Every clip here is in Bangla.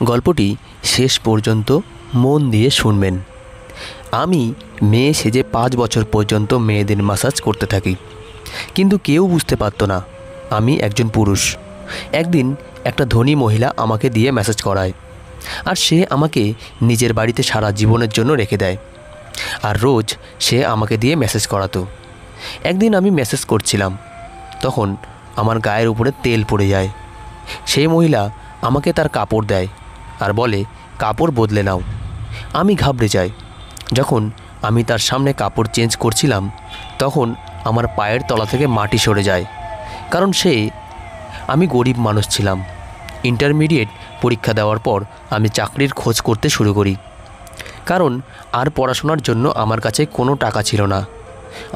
গল্পটি শেষ পর্যন্ত মন দিয়ে শুনবেন। আমি মেয়ে সেজে 5 বছর পর্যন্ত মেয়েদের ম্যাসাজ করতে থাকি, কিন্তু কেউ বুঝতে পারত না আমি একজন পুরুষ। একদিন একটা ধনী মহিলা আমাকে দিয়ে ম্যাসাজ করায়, আর সে আমাকে নিজের বাড়িতে সারা জীবনের জন্য রেখে দেয়। আর রোজ সে আমাকে দিয়ে ম্যাসাজ করাতো। একদিন আমি ম্যাসাজ করছিলাম, তখন আমার গায়ের উপরে তেল পড়ে যায়। সেই মহিলা আমাকে তার কাপড় দেয় আর বলে, কাপড় বদলে নাও। আমি ঘাবড়ে যাই। যখন আমি তার সামনে কাপড় চেঞ্জ করছিলাম, তখন আমার পায়ের তলা থেকে মাটি সরে যায়। কারণ আমি গরিব মানুষ ছিলাম। ইন্টারমিডিয়েট পরীক্ষা দেওয়ার পর আমি চাকরির খোঁজ করতে শুরু করি, কারণ আর পড়াশোনার জন্য আমার কাছে কোনো টাকা ছিল না।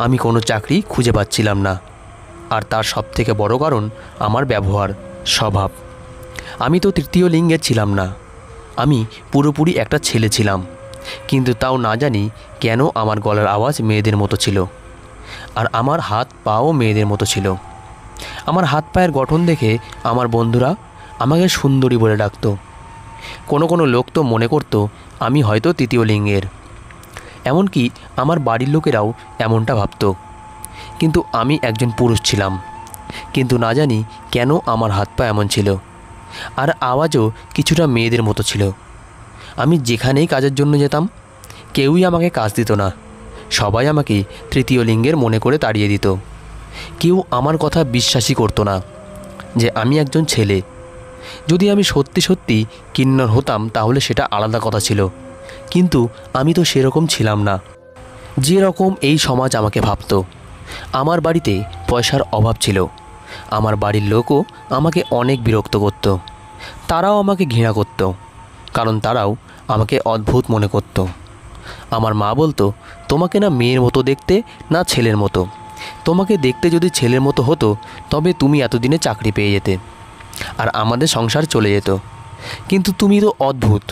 আমি কোনো চাকরি খুঁজে পাচ্ছিলাম না। আর তার সবথেকে বড় কারণ আমার ব্যবহার, স্বভাব। আমি তো তৃতীয় লিঙ্গের ছিলাম না, আমি পুরোপুরি একটা ছেলে ছিলাম। কিন্তু তাও না জানি কেন আমার গলার আওয়াজ মেয়েদের মতো ছিল, আর আমার হাত পাও মেয়েদের মতো ছিল। আমার হাত পায়ের গঠন দেখে আমার বন্ধুরা আমাকে সুন্দরী বলে ডাকতো। কোনো লোক তো মনে করতো আমি হয়তো তৃতীয় লিঙ্গের। এমনকি আমার বাড়ির লোকেরাও এমনটা ভাবতো। কিন্তু আমি একজন পুরুষ ছিলাম। কিন্তু না জানি কেন আমার হাত পা এমন ছিল, আর আওয়াজও কিছুটা মেয়েদের মতো ছিল। আমি যেখানেই কাজের জন্য যেতাম, কেউই আমাকে কাজ দিত না। সবাই আমাকে তৃতীয় লিঙ্গের মনে করে তাড়িয়ে দিত। কেউ আমার কথা বিশ্বাসই করতো না যে আমি একজন ছেলে। যদি আমি সত্যি সত্যি কিন্নর হতাম তাহলে সেটা আলাদা কথা ছিল, কিন্তু আমি তো সেরকম ছিলাম না যেরকম এই সমাজ আমাকে ভাবত। আমার বাড়িতে পয়সার অভাব ছিল। আমার বাড়ির লোকও আমাকে অনেক বিরক্ত করত। তারাও আমাকে ঘৃণা করত, কারণ তারাও আমাকে অদ্ভুত মনে করত। আমার মা বলতো, তোমাকে না মেয়ের মতো দেখতে, না ছেলের মতো। তোমাকে দেখতে যদি ছেলের মতো হতো তবে তুমি এতদিনে চাকরি পেয়ে যেতে, আর আমাদের সংসার চলে যেত। কিন্তু তুমি তো অদ্ভুত,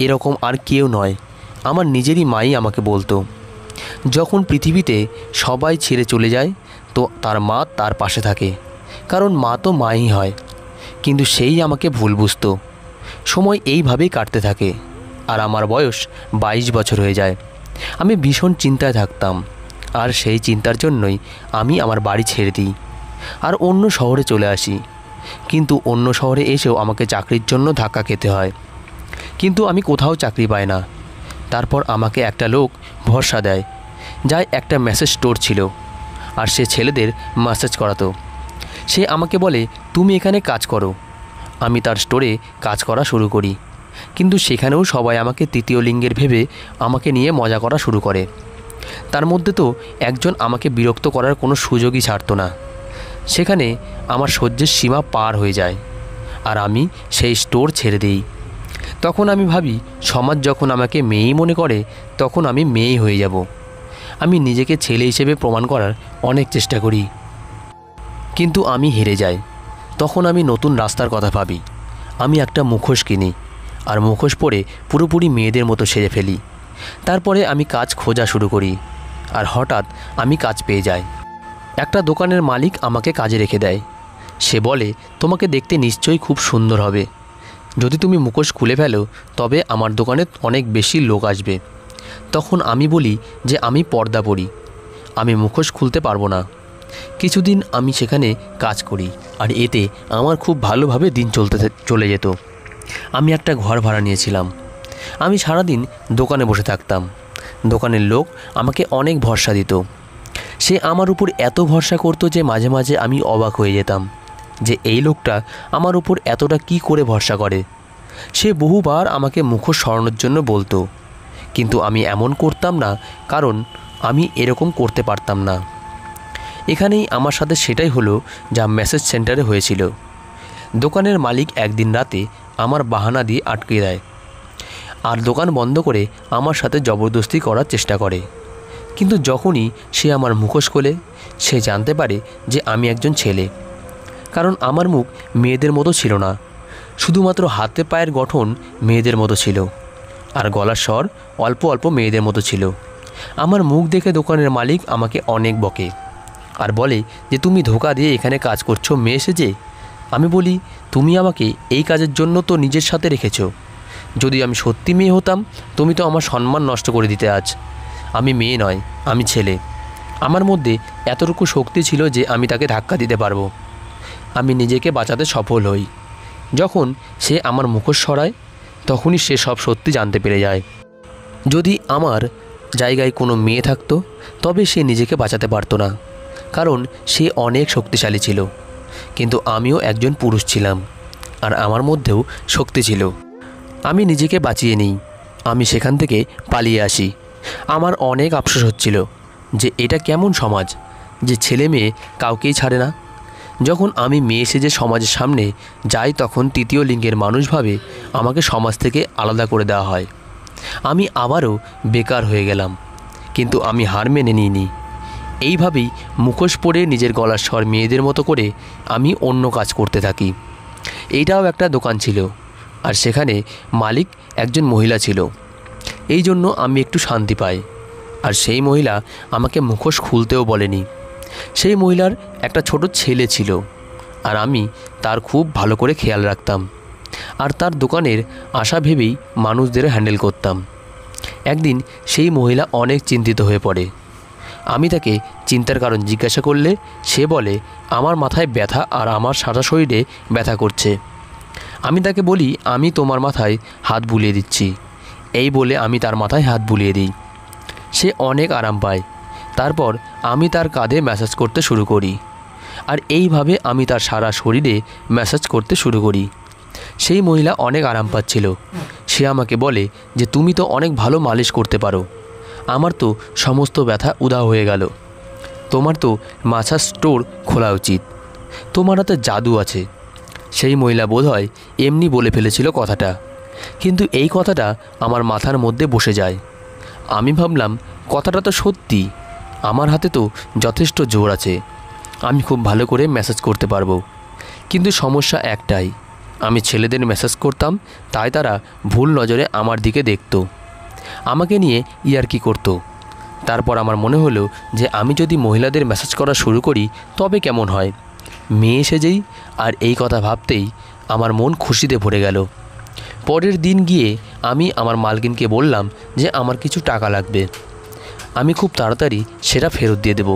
এরকম আর কেউ নয়। আমার নিজেরই মাই আমাকে বলতো। যখন পৃথিবীতে সবাই ছেড়ে চলে যায়, তো তার মা তার পাশে থাকে, কারণ মা তো মাই হয়। কিন্তু সেই আমাকে ভুল বুঝতো। সময় এইভাবেই কাটতে থাকে, আর আমার বয়স 22 বছর হয়ে যায়। আমি ভীষণ চিন্তায় থাকতাম, আর সেই চিন্তার জন্যই আমি আমার বাড়ি ছেড়ে দিই আর অন্য শহরে চলে আসি। কিন্তু অন্য শহরে এসেও আমাকে চাকরির জন্য ধাক্কা খেতে হয়, কিন্তু আমি কোথাও চাকরি পাই না। তারপর আমাকে একটা লোক ভরসা দেয়, যার একটা ম্যাসাজ স্টোর ছিল, আর সে ছেলেদের ম্যাসাজ করাতো। সে আমাকে বলে, তুমি এখানে কাজ করো। আমি তার স্টোরে কাজ করা শুরু করি, কিন্তু সেখানেও সবাই আমাকে তৃতীয় লিঙ্গের ভেবে আমাকে নিয়ে মজা করা শুরু করে। তার মধ্যে তো একজন আমাকে বিরক্ত করার কোনো সুযোগই ছাড়তো না। সেখানে আমার সহ্যের সীমা পার হয়ে যায়, আর আমি সেই স্টোর ছেড়ে দিই। তখন আমি ভাবি, সমাজ যখন আমাকে মেয়েই মনে করে, তখন আমি মেয়েই হয়ে যাব। আমি নিজেকে ছেলে হিসেবে প্রমাণ করার অনেক চেষ্টা করি, কিন্তু আমি হেরে যাই। তখন আমি নতুন রাস্তার কথা ভাবি। আমি একটা মুখোশ কিনি, আর মুখোশ পরে পুরোপুরি মেয়েদের মতো সেজে ফেলি। তারপরে আমি কাজ খোঁজা শুরু করি, আর হঠাৎ আমি কাজ পেয়ে যাই। একটা দোকানের মালিক আমাকে কাজে রেখে দেয়। সে বলে, তোমাকে দেখতে নিশ্চয়ই খুব সুন্দর হবে। যদি তুমি মুখোশ খুলে ফেলো তবে আমার দোকানে অনেক বেশি লোক আসবে। তখন আমি বলি যে আমি পর্দা পরি, আমি মুখোশ খুলতে পারবো না। কিছুদিন আমি সেখানে কাজ করি, আর এতে আমার খুব ভালোভাবে দিন চলে যেত। আমি একটা ঘর ভাড়া নিয়েছিলাম। আমি সারাদিন দোকানে বসে থাকতাম। দোকানের লোক আমাকে অনেক ভরসা দিত। সে আমার উপর এত ভরসা করতো যে মাঝে মাঝে আমি অবাক হয়ে যেতাম যে এই লোকটা আমার উপর এতটা কি করে ভরসা করে। সে বহুবার আমাকে মুখোশ সরানোর জন্য বলতো, কিন্তু আমি এমন করতাম না, কারণ আমি এরকম করতে পারতাম না। এখানেই আমার সাথে সেটাই হলো যা ম্যাসাজ সেন্টারে হয়েছিল। দোকানের মালিক একদিন রাতে আমার বাহানা দিয়ে আটকে দেয়, আর দোকান বন্ধ করে আমার সাথে জবরদস্তি করার চেষ্টা করে। কিন্তু যখনই সে আমার মুখোশ খোলে, সে জানতে পারে যে আমি একজন ছেলে। কারণ আমার মুখ মেয়েদের মতো ছিল না, শুধুমাত্র হাতে পায়ের গঠন মেয়েদের মতো ছিল, আর গলার স্বর অল্প অল্প মেয়েদের মতো ছিল। আমার মুখ দেখে দোকানের মালিক আমাকে অনেক বকে, আর বলে যে তুমি ধোঁকা দিয়ে এখানে কাজ করছো মেয়ে সেজে। আমি বলি, তুমি আমাকে এই কাজের জন্য তো নিজের সাথে রেখেছো। যদি আমি সত্যি মেয়ে হতাম, তুমি তো আমার সম্মান নষ্ট করে দিতে আজ। আমি মেয়ে নয়, আমি ছেলে। আমার মধ্যে এতটুকু শক্তি ছিল যে আমি তাকে ধাক্কা দিতে পারবো। আমি নিজেকে বাঁচাতে সফল হই। যখন সে আমার মুখোশ সরায়, তখনই সে সব সত্যি জানতে পেরে যায়। যদি আমার জায়গায় কোনো মেয়ে থাকতো, তবে সে নিজেকে বাঁচাতে পারতো না, কারণ সে অনেক শক্তিশালী ছিল। কিন্তু আমিও একজন পুরুষ ছিলাম, আর আমার মধ্যেও শক্তি ছিল। আমি নিজেকে বাঁচিয়ে নিই। আমি সেখান থেকে পালিয়ে আসি। আমার অনেক আফসোস হচ্ছিল যে এটা কেমন সমাজ যে ছেলে মেয়ে কাউকেই ছাড়ে না। যখন আমি মেয়ে সেজে সমাজের সামনে যাই, তখন তৃতীয় লিঙ্গের মানুষভাবে আমাকে সমাজ থেকে আলাদা করে দেওয়া হয়। আমি আবারও বেকার হয়ে গেলাম, কিন্তু আমি হার মেনে নিইনি। এইভাবেই মুখোশ পরে নিজের গলার স্বর মেয়েদের মতো করে আমি অন্য কাজ করতে থাকি। এইটাও একটা দোকান ছিল, আর সেখানে মালিক একজন মহিলা ছিল। এই জন্য আমি একটু শান্তি পাই। আর সেই মহিলা আমাকে মুখোশ খুলতেও বলেনি। সেই মহিলার একটা ছোট ছেলে ছিল, আর আমি তার খুব ভালো করে খেয়াল রাখতাম, আর তার দোকানের আশা ভেবেই মানুষদের হ্যান্ডেল করতাম। একদিন সেই মহিলা অনেক চিন্তিত হয়ে পড়ে। আমি তাকে চিন্তার কারণ জিজ্ঞাসা করলে সে বলে, আমার মাথায় ব্যথা আর আমার সারা শরীরে ব্যথা করছে। আমি তাকে বলি, আমি তোমার মাথায় হাত বুলিয়ে দিচ্ছি। এই বলে আমি তার মাথায় হাত বুলিয়ে দিই। সে অনেক আরাম পায়। তারপর আমি তার কাঁধে ম্যাসাজ করতে শুরু করি, আর এইভাবে আমি তার সারা শরীরে ম্যাসাজ করতে শুরু করি। সেই মহিলা অনেক আরাম পাচ্ছিল। সে আমাকে বলে যে, তুমি তো অনেক ভালো মালিশ করতে পারো। আমার তো সমস্ত ব্যথা উধাও হয়ে গেল। তোমার তো ম্যাসাজ স্টোর খোলা উচিত। তোমার হাতে জাদু আছে। সেই মহিলা বোধহয় এমনি বলে ফেলেছিল কথাটা, কিন্তু এই কথাটা আমার মাথার মধ্যে বসে যায়। আমি ভাবলাম, কথাটা তো সত্যি। আমার হাতে তো যথেষ্ট জোর আছে। আমি খুব ভালো করে ম্যাসাজ করতে পারবো। কিন্তু সমস্যা একটাই, আমি ছেলেদের ম্যাসাজ করতাম, তাই তারা ভুল নজরে আমার দিকে দেখতো, আমাকে নিয়ে ইয়ার্কি করতো। তারপর আমার মনে হলো যে আমি যদি মহিলাদের ম্যাসাজ করা শুরু করি তবে কেমন হয়, মেয়ে সেজেই। আর এই কথা ভাবতেই আমার মন খুশিতে ভরে গেল। পরের দিন গিয়ে আমি আমার মালকিনকে বললাম যে আমার কিছু টাকা লাগবে। আমি খুব তাড়াতাড়ি সেটা ফেরত দিয়ে দেব।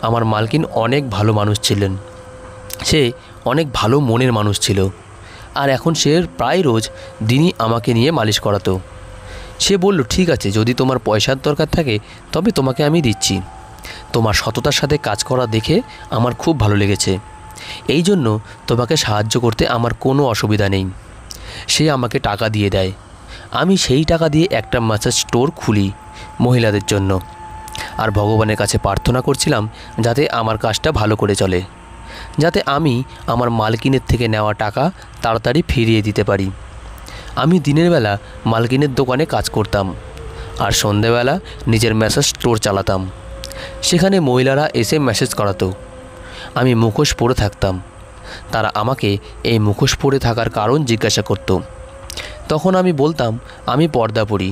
আমার মালকিন অনেক ভালো মানুষ ছিলেন। সে অনেক ভালো মনের মানুষ ছিল, আর এখন সে প্রায় রোজ দিনই আমাকে নিয়ে মালিশ করাতো। সে বলল, ঠিক আছে, যদি তোমার পয়সার দরকার থাকে তবে তোমাকে আমি দিচ্ছি। তোমার সততার সাথে কাজ করা দেখে আমার খুব ভালো লেগেছে। এই জন্য তোমাকে সাহায্য করতে আমার কোনো অসুবিধা নেই। সে আমাকে টাকা দিয়ে দেয়। আমি সেই টাকা দিয়ে একটা ম্যাসাজ স্টোর খুলি মহিলাদের জন্য, আর ভগবানের কাছে প্রার্থনা করছিলাম যাতে আমার কাজটা ভালো করে চলে, যাতে আমি আমার মালকিনের থেকে নেওয়া টাকা তাড়াতাড়ি ফিরিয়ে দিতে পারি। আমি দিনের বেলা মালকিনের দোকানে কাজ করতাম, আর সন্ধেবেলা নিজের ম্যাসাজ স্টোর চালাতাম। সেখানে মহিলারা এসে ম্যাসাজ করাতো। আমি মুখোশ পরে থাকতাম। তারা আমাকে এই মুখোশ পরে থাকার কারণ জিজ্ঞাসা করত। তখন আমি বলতাম, আমি পর্দা পরি।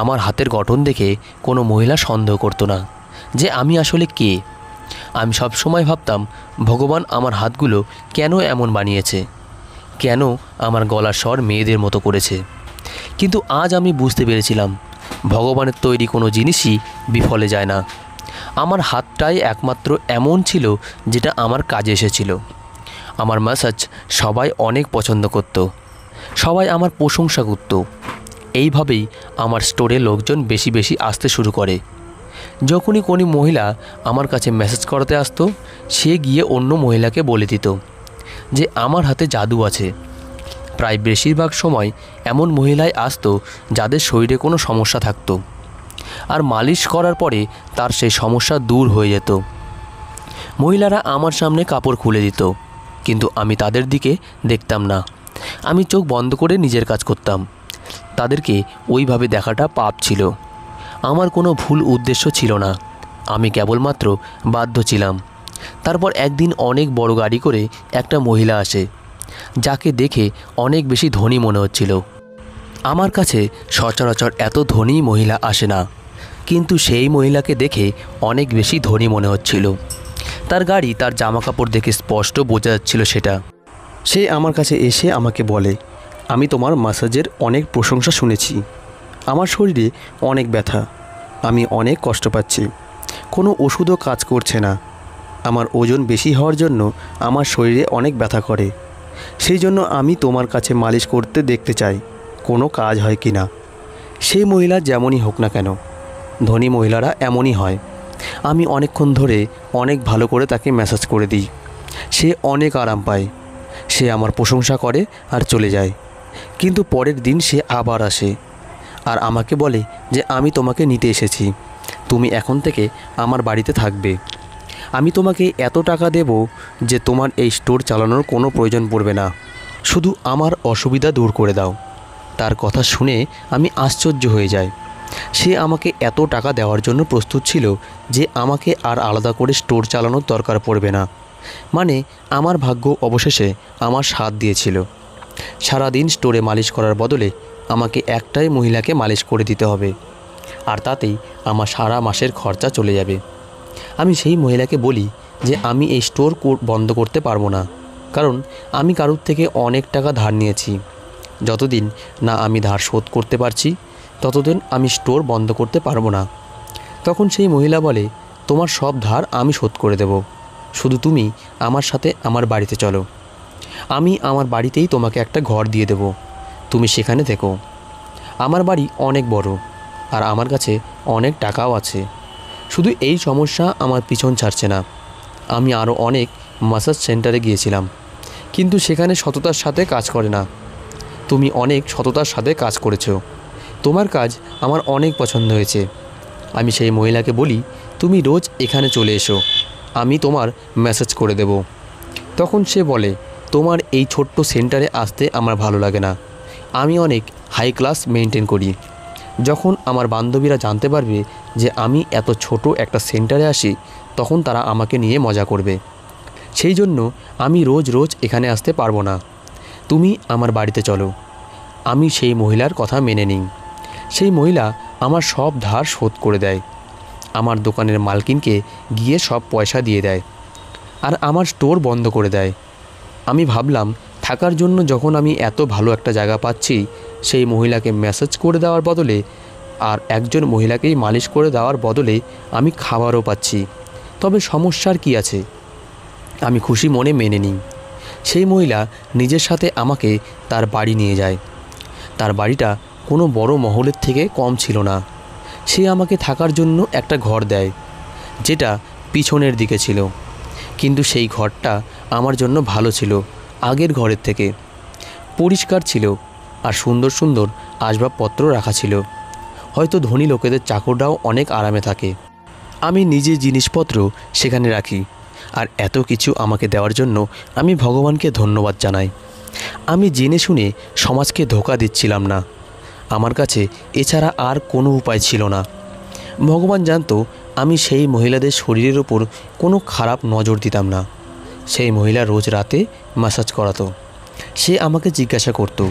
আমার হাতের গঠন দেখে কোনো মহিলা সন্দেহ করতো না যে আমি আসলে কে। আমি সব সময় ভাবতাম, ভগবান আমার হাতগুলো কেন এমন বানিয়েছে, কেন আমার গলার স্বর মেয়েদের মতো করেছে। কিন্তু আজ আমি বুঝতে পেরেছিলাম, ভগবানের তৈরি কোনো জিনিসই বিফলে যায় না। আমার হাতটাই একমাত্র এমন ছিল যেটা আমার কাজে এসেছিল। আমার ম্যাসাজ সবাই অনেক পছন্দ করত, সবাই আমার প্রশংসা করত। এইভাবেই আমার স্টোরে লোকজন বেশি বেশি আসতে শুরু করে। যখনই কোনো মহিলা আমার কাছে ম্যাসাজ করাতে আসতো, সে গিয়ে অন্য মহিলাকে বলে দিত যে আমার হাতে জাদু আছে। প্রায় বেশিরভাগ সময় এমন মহিলাই আসতো যাদের শরীরে কোনো সমস্যা থাকতো, আর মালিশ করার পরে তার সেই সমস্যা দূর হয়ে যেত। মহিলারা আমার সামনে কাপড় খুলে দিত, কিন্তু আমি তাদের দিকে দেখতাম না। আমি চোখ বন্ধ করে নিজের কাজ করতাম। তাদেরকে ওইভাবে দেখাটা পাপ ছিল। আমার কোনো ভুল উদ্দেশ্য ছিল না, আমি কেবলমাত্র বাধ্য ছিলাম। তারপর একদিন অনেক বড় গাড়ি করে একটা মহিলা আসে, যাকে দেখে অনেক বেশি ধনী মনে হচ্ছিল। আমার কাছে সচরাচর এত ধনী মহিলা আসে না, কিন্তু সেই মহিলাকে দেখে অনেক বেশি ধনী মনে হচ্ছিল। তার গাড়ি, তার জামাকাপড় দেখে স্পষ্ট বোঝা যাচ্ছিল সেটা। সে আমার কাছে এসে আমাকে বলে, আমি তোমার ম্যাসাজের অনেক প্রশংসা শুনেছি। আমার শরীরে অনেক ব্যথা, আমি অনেক কষ্ট পাচ্ছি, কোনো ওষুধও কাজ করছে না। আমার ওজন বেশি হওয়ার জন্য আমার শরীরে অনেক ব্যথা করে। সেই জন্য আমি তোমার কাছে মালিশ করতে দেখতে চাই কোনো কাজ হয় কি না। সেই মহিলা যেমনই হোক না কেন, ধনী মহিলারা এমনই হয়। আমি অনেকক্ষণ ধরে অনেক ভালো করে তাকে ম্যাসাজ করে দিই। সে অনেক আরাম পায়। সে আমার প্রশংসা করে আর চলে যায়। কিন্তু পরের দিন সে আবার আসে আর আমাকে বলে যে আমি তোমাকে নিতে এসেছি, তুমি এখন থেকে আমার বাড়িতে থাকবে। আমি তোমাকে এত টাকা দেব যে তোমার এই স্টোর চালানোর কোনো প্রয়োজন পড়বে না, শুধু আমার অসুবিধা দূর করে দাও। তার কথা শুনে আমি আশ্চর্য হয়ে যাই। সে আমাকে এত টাকা দেওয়ার জন্য প্রস্তুত ছিল যে আমাকে আর আলাদা করে স্টোর চালানোর দরকার পড়বে না। মানে আমার ভাগ্য অবশেষে আমার সাথ দিয়েছিল। সারাদিন স্টোরে মালিশ করার বদলে আমাকে একটাই মহিলাকে মালিশ করে দিতে হবে, আর তাতেই আমার সারা মাসের খরচা চলে যাবে। আমি সেই মহিলাকে বলি যে আমি এই স্টোর বন্ধ করতে পারবো না, কারণ আমি কারোর থেকে অনেক টাকা ধার নিয়েছি। যতদিন না আমি ধার শোধ করতে পারছি ততদিন আমি স্টোর বন্ধ করতে পারবো না। তখন সেই মহিলা বলে, তোমার সব ধার আমি শোধ করে দেব, শুধু তুমি আমার সাথে আমার বাড়িতে চলো। আমি আমার বাড়িতেই তোমাকে একটা ঘর দিয়ে দেব, তুমি সেখানে থেকো। আমার বাড়ি অনেক বড় আর আমার কাছে অনেক টাকাও আছে। শুধু এই সমস্যা আমার পিছন ছাড়ছে না। আমি আরও অনেক ম্যাসাজ সেন্টারে গিয়েছিলাম, কিন্তু সেখানে সততার সাথে কাজ করে না। তুমি অনেক সততার সাথে কাজ করেছো, তোমার কাজ আমার অনেক পছন্দ হয়েছে। আমি সেই মহিলাকে বলি, তুমি রোজ এখানে চলে এসো, আমি তোমার ম্যাসাজ করে দেব। তখন সে বলে, তোমার এই ছোট্ট সেন্টারে আসতে আমার ভালো লাগে না, আমি অনেক হাই ক্লাস মেনটেন করি। যখন আমার বান্ধবীরা জানতে পারবে যে আমি এত ছোট একটা সেন্টারে আসি, তখন তারা আমাকে নিয়ে মজা করবে। সেই জন্য আমি রোজ রোজ এখানে আসতে পারবো না, তুমি আমার বাড়িতে চলো। আমি সেই মহিলার কথা মেনে নিই। সেই মহিলা আমার সব ধার শোধ করে দেয়, আমার দোকানের মালকিনকে গিয়ে সব পয়সা দিয়ে দেয়, আর আমার স্টোর বন্ধ করে দেয়। আমি ভাবলাম, থাকার জন্য যখন আমি এত ভালো একটা জায়গা পাচ্ছি, সেই মহিলাকে ম্যাসাজ করে দেওয়ার বদলে আর একজন মহিলাকেই মালিশ করে দেওয়ার বদলে আমি খাবারও পাচ্ছি, তবে সমস্যার কি আছে? আমি খুশি মনে মেনে নিই। সেই মহিলা নিজের সাথে আমাকে তার বাড়ি নিয়ে যায়। তার বাড়িটা কোনো বড় মহলের থেকে কম ছিল না। সে আমাকে থাকার জন্য একটা ঘর দেয়, যেটা পিছনের দিকে ছিল, কিন্তু সেই ঘরটা আমার জন্য ভালো ছিল আগের ঘরের থেকে। পরিষ্কার ছিল আর সুন্দর সুন্দর আসবাবপত্র রাখা ছিল। হয়তো ধনী লোকেদের চাকররাও অনেক আরামে থাকে। আমি নিজে জিনিসপত্র সেখানে রাখি, আর এত কিছু আমাকে দেওয়ার জন্য আমি ভগবানকে ধন্যবাদ জানাই। আমি জেনে শুনে সমাজকে ধোঁকা দিচ্ছিলাম না, আমার কাছে এছাড়া আর কোনো উপায় ছিল না। ভগবান জানতো আমি সেই মহিলাদের শরীরের ওপর কোনো খারাপ নজর দিতাম না। সেই মহিলা রোজ রাতে ম্যাসাজ করাতো। সে আমাকে জিজ্ঞাসা করতো,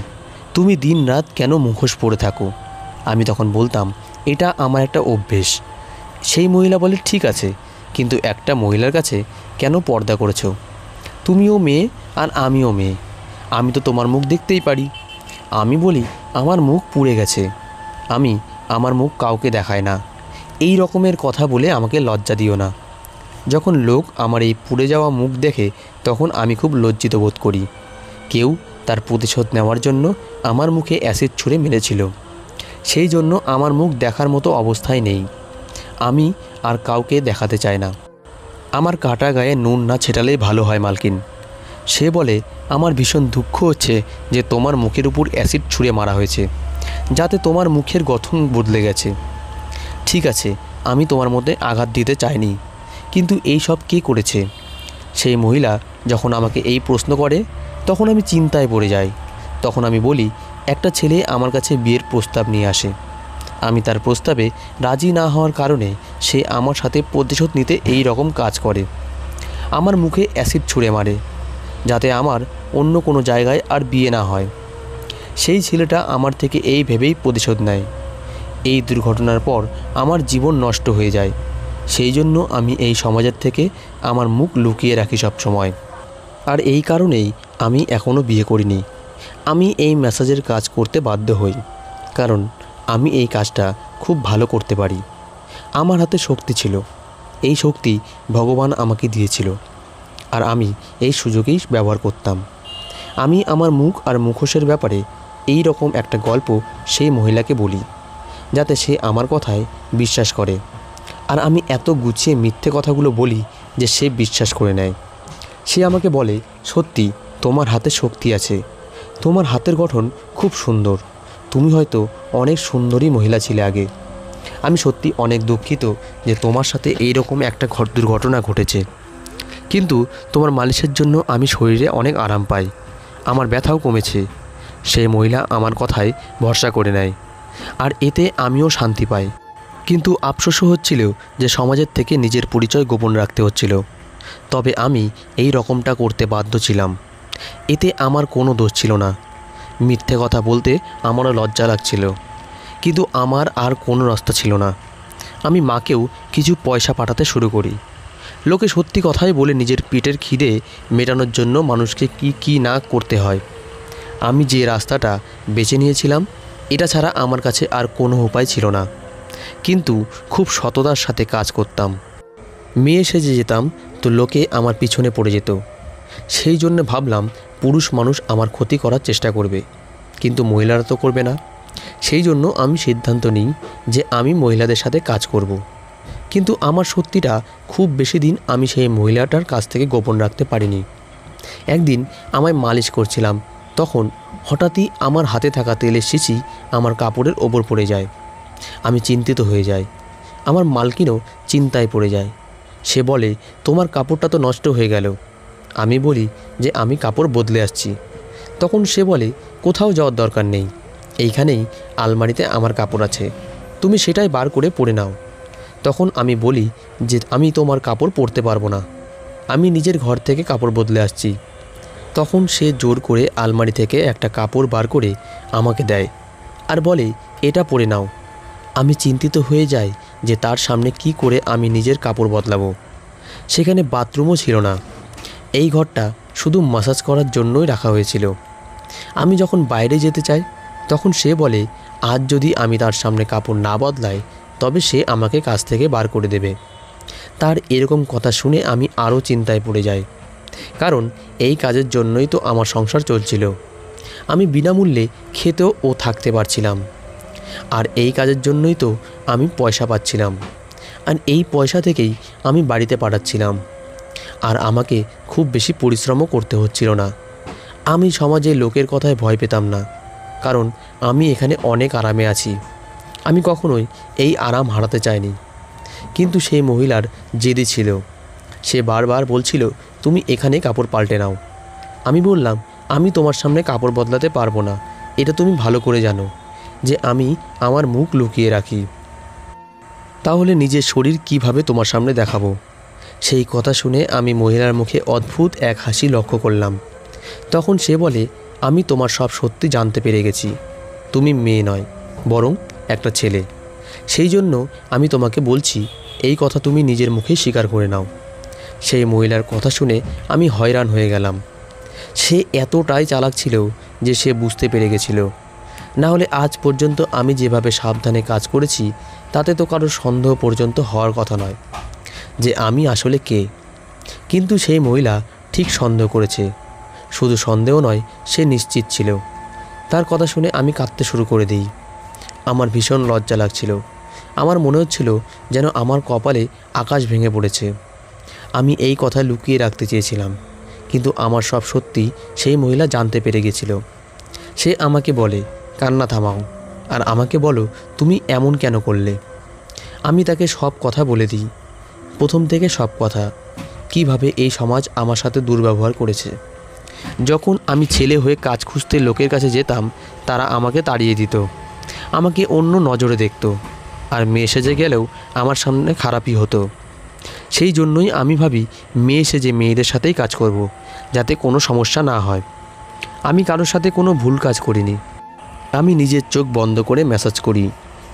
তুমি দিন রাত কেন মুখোশ পরে থাকো? আমি তখন বলতাম, এটা আমার একটা অভ্যেস। সেই মহিলা বলে, ঠিক আছে, কিন্তু একটা মহিলার কাছে কেন পর্দা করেছো? তুমিও মেয়ে আর আমিও মেয়ে, আমি তো তোমার মুখ দেখতেই পারি। আমি বলি, আমার মুখ পুড়ে গেছে, আমি আমার মুখ কাউকে দেখাই না। এই রকমের কথা বলে আমাকে লজ্জা দিও না। যখন লোক আমার এই পুড়ে যাওয়া মুখ দেখে, তখন আমি খুব লজ্জিত বোধ করি। কেউ তার প্রতিশোধ নেওয়ার জন্য আমার মুখে অ্যাসিড ছুঁড়ে মেরেছিল, সেই জন্য আমার মুখ দেখার মতো অবস্থায় নেই। আমি আর কাউকে দেখাতে চাই না। আমার কাটা গায়ে নুন না ছেটালেই ভালো হয় মালকিন। সে বলে, আমার ভীষণ দুঃখ হচ্ছে যে তোমার মুখের উপর অ্যাসিড ছুঁড়ে মারা হয়েছে, যাতে তোমার মুখের গঠন বদলে গেছে। ঠিক আছে, আমি তোমার মধ্যে আঘাত দিতে চাইনি, কিন্তু এই সব কে করেছে? সেই মহিলা যখন আমাকে এই প্রশ্ন করে, তখন আমি চিন্তায় পড়ে যাই। তখন আমি বলি, একটা ছেলে আমার কাছে বিয়ের প্রস্তাব নিয়ে আসে। আমি তার প্রস্তাবে রাজি না হওয়ার কারণে সে আমার সাথে প্রতিশোধ নিতে এই রকম কাজ করে। আমার মুখে অ্যাসিড ছুঁড়ে মারে, যাতে আমার অন্য কোনো জায়গায় আর বিয়ে না হয়। সেই ছেলেটা আমার থেকে এই ভেবেই প্রতিশোধ নেয়। এই দুর্ঘটনার পর আমার জীবন নষ্ট হয়ে যায়। সেই জন্য আমি এই সমাজের থেকে আমার মুখ লুকিয়ে রাখি সব সময়। আর এই কারণেই আমি এখনও বিয়ে করিনি। আমি এই ম্যাসাজের কাজ করতে বাধ্য হই, কারণ আমি এই কাজটা খুব ভালো করতে পারি। আমার হাতে শক্তি ছিল, এই শক্তি ভগবান আমাকে দিয়েছিল, আর আমি এই সুযোগেই ব্যবহার করতাম। আমি আমার মুখ আর মুখোশের ব্যাপারে এই রকম একটা গল্প সেই মহিলাকে বলি, যাতে সে আমার কথায় বিশ্বাস করে। আর আমি এত গুছিয়ে মিথ্যে কথাগুলো বলি যে সে বিশ্বাস করে নেয়। সে আমাকে বলে, সত্যি তোমার হাতে শক্তি আছে, তোমার হাতের গঠন খুব সুন্দর, তুমি হয়তো অনেক সুন্দরী মহিলা ছিলে আগে। আমি সত্যি অনেক দুঃখিত যে তোমার সাথে এই রকম একটা দুর্ঘটনা ঘটেছে, কিন্তু তোমার মালিশের জন্য আমি শরীরে অনেক আরাম পাই, আমার ব্যথাও কমেছে। সেই মহিলা আমার কথায় ভরসা করে নেয়, আর এতে আমিও শান্তি পাই। কিন্তু আফসোসও হচ্ছিল যে সমাজের থেকে নিজের পরিচয় গোপন রাখতে হচ্ছিল। তবে আমি এই রকমটা করতে বাধ্য ছিলাম, এতে আমার কোনো দোষ ছিল না। মিথ্যে কথা বলতে আমারও লজ্জা লাগছিল, কিন্তু আমার আর কোনো রাস্তা ছিল না। আমি মাকেও কিছু পয়সা পাঠাতে শুরু করি। লোকে সত্যি কথাই বলে নিজের পেটের খিদে মেটানোর জন্য মানুষকে কি না করতে হয়। আমি যে রাস্তাটা বেছে নিয়েছিলাম, এটা ছাড়া আমার কাছে আর কোনো উপায় ছিল না। কিন্তু খুব সততার সাথে কাজ করতাম। মেয়ে সেজে যেতাম তো লোকে আমার পিছনে পড়ে যেত। সেই জন্য ভাবলাম পুরুষ মানুষ আমার ক্ষতি করার চেষ্টা করবে, কিন্তু মহিলারা তো করবে না। সেই জন্য আমি সিদ্ধান্ত নিই যে আমি মহিলাদের সাথে কাজ করব। কিন্তু আমার সত্যিটা খুব বেশি দিন আমি সেই মহিলাটার কাছ থেকে গোপন রাখতে পারিনি। একদিন আমায় মালিশ করছিলাম, তখন হঠাৎই আমার হাতে থাকা তেলের শিশি আমার কাপড়ের ওপর পড়ে যায়। আমি চিন্তিত হয়ে যাই, আমার মালকিনও চিন্তায় পড়ে যায়। সে বলে, তোমার কাপড়টা তো নষ্ট হয়ে গেল। আমি বলি যে আমি কাপড় বদলে আসছি। তখন সে বলে, কোথাও যাওয়ার দরকার নেই, এইখানেই আলমারিতে আমার কাপড় আছে, তুমি সেটাই বার করে পরে নাও। তখন আমি বলি যে আমি তোমার কাপড় পরতে পারবো না, আমি নিজের ঘর থেকে কাপড় বদলে আসছি। তখন সে জোর করে আলমারি থেকে একটা কাপড় বার করে আমাকে দেয় আর বলে, এটা পরে নাও। আমি চিন্তিত হয়ে যাই যে তার সামনে কি করে আমি নিজের কাপড় বদলাবো। সেখানে বাথরুমও ছিল না, এই ঘরটা শুধু ম্যাসাজ করার জন্যই রাখা হয়েছিল। আমি যখন বাইরে যেতে চাই, তখন সে বলে, আজ যদি আমি তার সামনে কাপড় না বদলাই তবে সে আমাকে কাজ থেকে বার করে দেবে। তার এরকম কথা শুনে আমি আরও চিন্তায় পড়ে যাই, কারণ এই কাজের জন্যই তো আমার সংসার চলছিল। আমি বিনামূল্যে খেতেও ও থাকতে পারছিলাম, আর এই কাজের জন্যই তো আমি পয়সা পাচ্ছিলাম, আর এই পয়সা থেকেই আমি বাড়িতে পাঠাচ্ছিলাম। আর আমাকে খুব বেশি পরিশ্রমও করতে হচ্ছিল না। আমি সমাজে লোকের কথায় ভয় পেতাম না, কারণ আমি এখানে অনেক আরামে আছি। আমি কখনোই এই আরাম হারাতে চাইনি। কিন্তু সেই মহিলার জেদি ছিল, সে বারবার বলছিল, তুমি এখানে কাপড় পাল্টে নাও। আমি বললাম, আমি তোমার সামনে কাপড় বদলাতে পারবো না, এটা তুমি ভালো করে জানো যে আমি আমার মুখ লুকিয়ে রাখি, তাহলে নিজের শরীর কিভাবে তোমার সামনে দেখাবো। সেই কথা শুনে আমি মহিলার মুখে অদ্ভুত এক হাসি লক্ষ্য করলাম। তখন সে বলে, আমি তোমার সব সত্যি জানতে পেরে গেছি, তুমি মেয়ে নয়, বরং একটা ছেলে। সেই জন্য আমি তোমাকে বলছি, এই কথা তুমি নিজের মুখে স্বীকার করে নাও। সেই মহিলার কথা শুনে আমি হয়রান হয়ে গেলাম। সে এতটাই চালাক ছিল যে সে বুঝতে পেরে গেছিল, না হলে আজ পর্যন্ত আমি যেভাবে সাবধানে কাজ করেছি তাতে তো কারোর সন্দেহ পর্যন্ত হওয়ার কথা নয় যে আমি আসলে কে। কিন্তু সেই মহিলা ঠিক সন্দেহ করেছে। শুধু সন্দেহ নয়, সে নিশ্চিত ছিল। তার কথা শুনে আমি কাঁদতে শুরু করে দিই। আমার ভীষণ লজ্জা লাগছিল। আমার মনে হচ্ছিল যেন আমার কপালে আকাশ ভেঙে পড়েছে। আমি এই কথা লুকিয়ে রাখতে চেয়েছিলাম, কিন্তু আমার সব সত্যি সেই মহিলা জানতে পেরে গেছিল। সে আমাকে বলে, কান্না থামাও, আর আমাকে বলো তুমি এমন কেন করলে। আমি তাকে সব কথা বলে দিই, প্রথম থেকে সব কথা, কিভাবে এই সমাজ আমার সাথে দুর্ব্যবহার করেছে। যখন আমি ছেলে হয়ে কাজ খুঁজতে লোকের কাছে যেতাম, তারা আমাকে তাড়িয়ে দিত, আমাকে অন্য নজরে দেখত, আর মেয়ে সেজে গেলেও আমার সামনে খারাপই হতো। সেই জন্যই আমি ভাবি মেয়ে সেজে মেয়েদের সাথেই কাজ করব, যাতে কোনো সমস্যা না হয়। আমি কারোর সাথে কোনো ভুল কাজ করিনি। আমি নিজের চোখ বন্ধ করে ম্যাসাজ করি।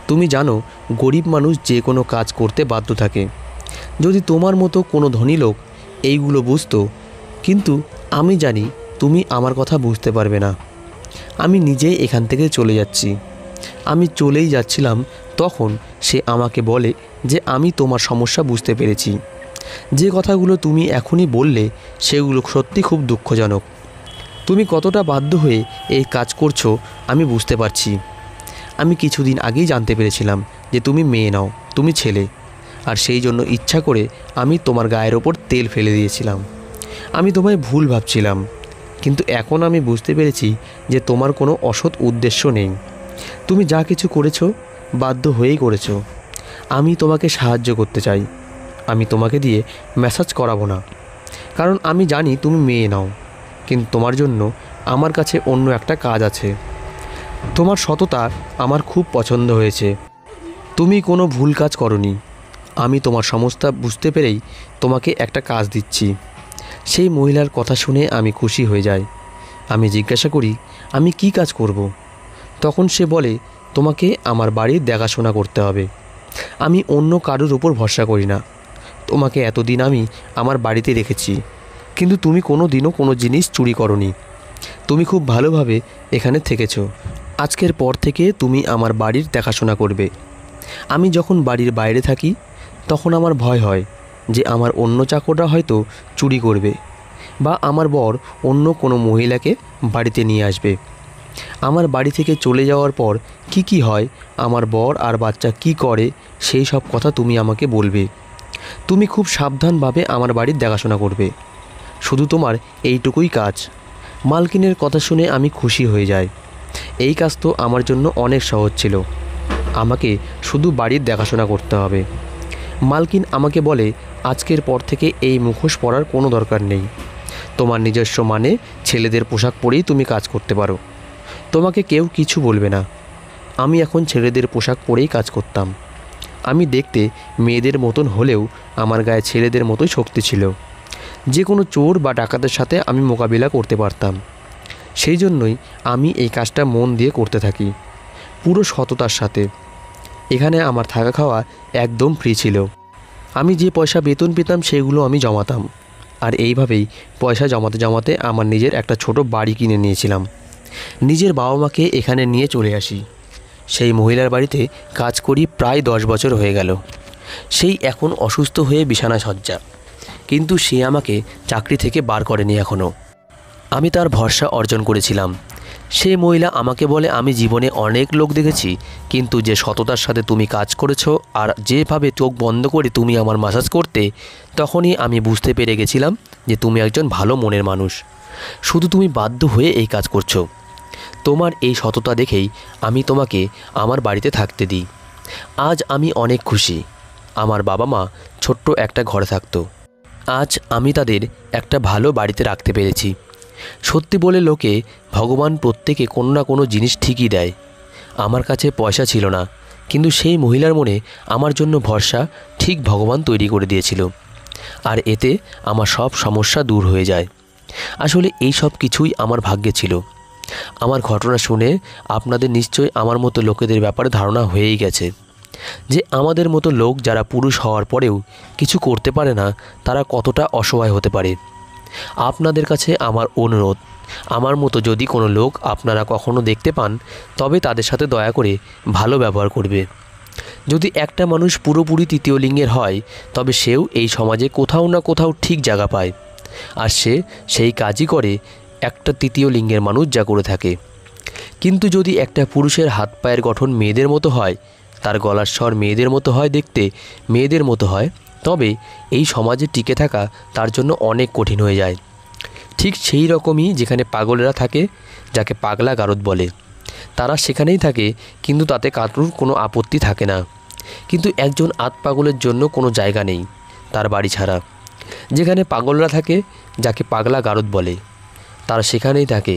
তুমি জানো, গরিব মানুষ যে কোনো কাজ করতে বাধ্য থাকে। যদি তোমার মতো কোনো ধনী লোক এইগুলো বুঝতো, কিন্তু আমি জানি তুমি আমার কথা বুঝতে পারবে না। আমি নিজেই এখান থেকে চলে যাচ্ছি। আমি চলেই যাচ্ছিলাম, তখন সে আমাকে বলে যে আমি তোমার সমস্যা বুঝতে পেরেছি। যে কথাগুলো তুমি এখনই বললে সেগুলো সত্যি খুব দুঃখজনক। তুমি কতটা বাধ্য হয়ে এই কাজ করছো আমি বুঝতে পারছি। আমি কিছুদিন আগেই জানতে পেরেছিলাম যে তুমি মেয়ে নাও, তুমি ছেলে, আর সেই জন্য ইচ্ছা করে আমি তোমার গায়ের ওপর তেল ফেলে দিয়েছিলাম। আমি তোমায় ভুল ভাবছিলাম, কিন্তু এখন আমি বুঝতে পেরেছি যে তোমার কোনো অসৎ উদ্দেশ্য নেই। তুমি যা কিছু করেছো বাধ্য হয়েই করেছো। আমি তোমাকে সাহায্য করতে চাই। আমি তোমাকে দিয়ে ম্যাসাজ করাবো না, কারণ আমি জানি তুমি মেয়ে নাও, কিন্তু তোমার জন্য আমার কাছে অন্য একটা কাজ আছে। তোমার সততা আমার খুব পছন্দ হয়েছে। তুমি কোনো ভুল কাজ করনি। আমি তোমার সমস্যা বুঝতে পেরেই তোমাকে একটা কাজ দিচ্ছি। সেই মহিলার কথা শুনে আমি খুশি হয়ে যাই। আমি জিজ্ঞাসা করি আমি কি কাজ করব। তখন সে বলে তোমাকে আমার বাড়ির দেখাশোনা করতে হবে। আমি অন্য কারোর উপর ভরসা করি না। তোমাকে এতদিন আমি আমার বাড়িতে রেখেছি, কিন্তু তুমি কোনো দিনও কোনো জিনিস চুরি করনি। তুমি খুব ভালোভাবে এখানে থেকেছো। আজকের পর থেকে তুমি আমার বাড়ির দেখাশোনা করবে। আমি যখন বাড়ির বাইরে থাকি তখন আমার ভয় হয় যে আমার অন্য চাকররা হয়তো চুরি করবে, বা আমার বর অন্য কোনো মহিলাকে বাড়িতে নিয়ে আসবে। আমার বাড়ি থেকে চলে যাওয়ার পর কি হয়, আমার বর আর বাচ্চা কি করে, সেই সব কথা তুমি আমাকে বলবে। তুমি খুব সাবধানভাবে আমার বাড়ির দেখাশোনা করবে। শুধু তোমার এইটুকুই কাজ। মালকিনের কথা শুনে আমি খুশি হয়ে যাই। এই কাজ তো আমার জন্য অনেক সহজ ছিল। আমাকে শুধু বাড়ির দেখাশোনা করতে হবে। মালকিন আমাকে বলে আজকের পর থেকে এই মুখোশ পরার কোনো দরকার নেই। তোমার নিজস্ব ছেলেদের পোশাক পরেই তুমি কাজ করতে পারো। তোমাকে কেউ কিছু বলবে না। আমি এখন ছেলেদের পোশাক পরেই কাজ করতাম। আমি দেখতে মেয়েদের মতন হলেও আমার গায়ে ছেলেদের মতোই শক্তি ছিল। যে কোনো চোর বা ডাকাতের সাথে আমি মোকাবিলা করতে পারতাম। সেই জন্যই আমি এই কাজটা মন দিয়ে করতে থাকি, পুরো সততার সাথে। এখানে আমার থাকা খাওয়া একদম ফ্রি ছিল। আমি যে পয়সা বেতন পেতাম সেগুলো আমি জমাতাম, আর এইভাবেই পয়সা জমাতে জমাতে আমার নিজের একটা ছোট বাড়ি কিনে নিয়েছিলাম। নিজের বাবা মাকে এখানে নিয়ে চলে আসি। সেই মহিলার বাড়িতে কাজ করি প্রায় 10 বছর হয়ে গেল। সেই এখন অসুস্থ হয়ে বিছানা সজ্জা, কিন্তু সে আমাকে চাকরি থেকে বার করেনি এখনও। আমি তার ভরসা অর্জন করেছিলাম। সেই মহিলা আমাকে বলে আমি জীবনে অনেক লোক দেখেছি, কিন্তু যে সততার সাথে তুমি কাজ করেছো আর যেভাবে চোখ বন্ধ করে তুমি আমার ম্যাসাজ করতে, তখনই আমি বুঝতে পেরে গেছিলাম যে তুমি একজন ভালো মনের মানুষ। শুধু তুমি বাধ্য হয়ে এই কাজ করছো। তোমার এই সততা দেখেই আমি তোমাকে আমার বাড়িতে থাকতে দিই। আজ আমি অনেক খুশি। আমার বাবা মা ছোট্ট একটা ঘরে থাকতো। আজ আমি তাদের একটা ভালো বাড়িতে রাখতে পেরেছি। সত্যি বলে লোকে ভগবান প্রত্যেকে কোনো না কোনো জিনিস ঠিকই দেয়। আমার কাছে পয়সা ছিল না, কিন্তু সেই মহিলার মনে আমার জন্য ভরসা ঠিক ভগবান তৈরি করে দিয়েছিল। আর এতে আমার সব সমস্যা দূর হয়ে যায়। আসলে এই সব কিছুই আমার ভাগ্যে ছিল। আমার ঘটনা শুনে আপনাদের নিশ্চয়ই আমার মতো লোকেদের ব্যাপারে ধারণা হয়েই গেছে যে আমাদের মতো লোক যারা পুরুষ হওয়ার পরেও কিছু করতে পারে না, তারা কতটা অসহায় হতে পারে। আপনাদের কাছে আমার অনুরোধ, আমার মতো যদি কোনো লোক আপনারা কখনো দেখতে পান, তবে তাদের সাথে দয়া করে ভালো ব্যবহার করবে। যদি একটা মানুষ পুরোপুরি তৃতীয় লিঙ্গের হয়, তবে সেও এই সমাজে কোথাও না কোথাও ঠিক জায়গা পায়, আর সে সেই কাজই করে একটা তৃতীয় লিঙ্গের মানুষ যা করে থাকে। কিন্তু যদি একটা পুরুষের হাত পায়ের গঠন মেয়েদের মতো হয়, তার গলার স্বর মেয়েদের মতো হয়, দেখতে মেয়েদের মতো হয়, তবে এই সমাজে টিকে থাকা তার জন্য অনেক কঠিন হয়ে যায়। ঠিক সেই রকমই যেখানে পাগলেরা থাকে, যাকে পাগলা গারদ বলে, তারা সেখানেই থাকে, কিন্তু তাতে কারোর কোনো আপত্তি থাকে না। কিন্তু একজন আতপাগলের জন্য কোনো জায়গা নেই তার বাড়ি ছাড়া। যেখানে পাগলরা থাকে, যাকে পাগলা গারদ বলে, তারা সেখানেই থাকে,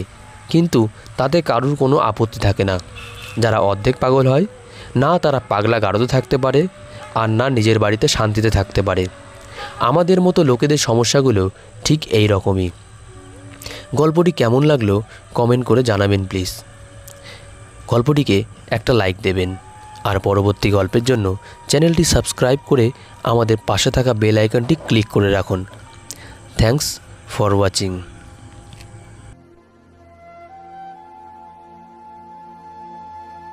কিন্তু তাতে কারোর কোনো আপত্তি থাকে না। যারা অর্ধেক পাগল হয়, না তারা পাগলা গারদে থাকতে পারে, আর না নিজের বাড়িতে শান্তিতে থাকতে পারে। আমাদের মতো লোকেদের সমস্যাগুলো ঠিক এই রকমই। গল্পটি কেমন লাগলো কমেন্ট করে জানাবেন প্লিজ। গল্পটিকে একটা লাইক দেবেন, আর পরবর্তী গল্পের জন্য চ্যানেলটি সাবস্ক্রাইব করে আমাদের পাশে থাকা বেল আইকনটি ক্লিক করে রাখুন। Thanks for watching.